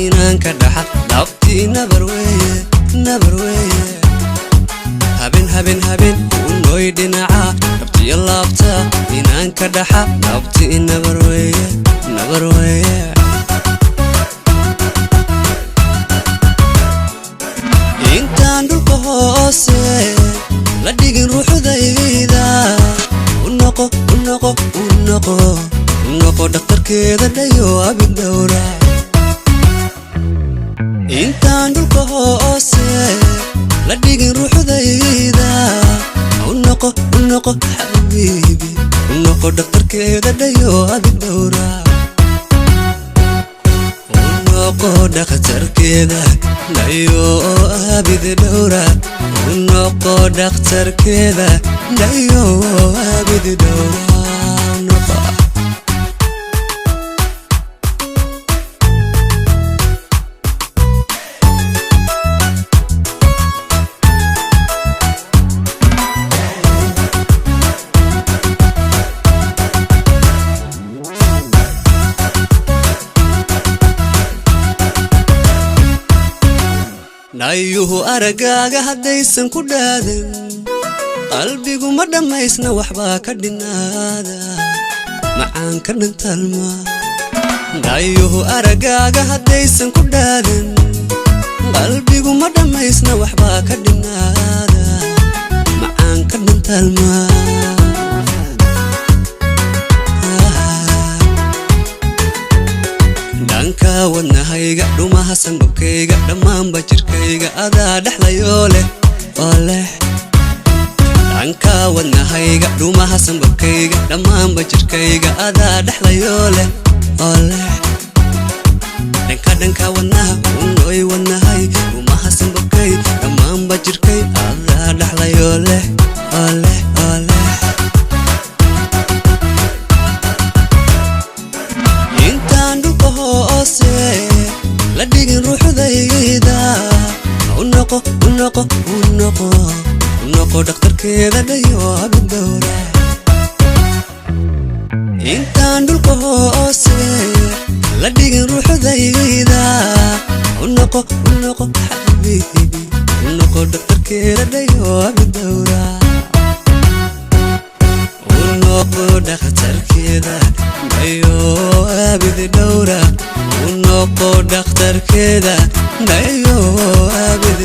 inaan ka dhaxa dhabtii nabarweye haben unoy dhinaca dhabtiya laabta inaan ka dhaxa dhabtii nabarweye intaan dhulka hoose la dhigin ruuxdayda unoqo dhakhtarkeeda dhayo abid dhowra intaan dhulka hoose la dhigin ruuxdayda unoqo xabiibi unoqo dhakhtarkeeda dhayo abid dhowra unoqo dhakhtarkeeda dhayo abid dhowra unoqo dhakhtarkeeda dhayo abid dhowra nayuhu aragaaga haddaysan ku dhaadan qalbigu ma dhammaysna waxbaa ka dhinaada macaan ka dhantalma nayuhu aragaaga haddaysan ku dhaadan qalbigu ma dhammaysna waxbaa ka dhinaada macaan ka dhantalma dhanka wadnahayga dhumaha sanbabkayga dhammaanba jirkayga adaa dhexlayoo leh oo leh dhanka wadnahayga dhumaha sanbabkayga dhammaanba jirkayga adaa dhexlayoo leh oo leh dhanka wadnaha unoy wadnahay dhumaha sanbabkay dhammaanba jirkay adaa dhexlayoo leh oo leh la dhigin ruuxdayda unoqo dhakhtarkeeda dhayo abid dhowra intaan dhulka hoose la dhigin ruuxdayda unoqo xabiibi unoqo dhakhtarkeeda dhayo abid dhowra unoqo dhakhtarkeeda dhayo abid dhowra unoqo dhakhtarkeeda dhayo abid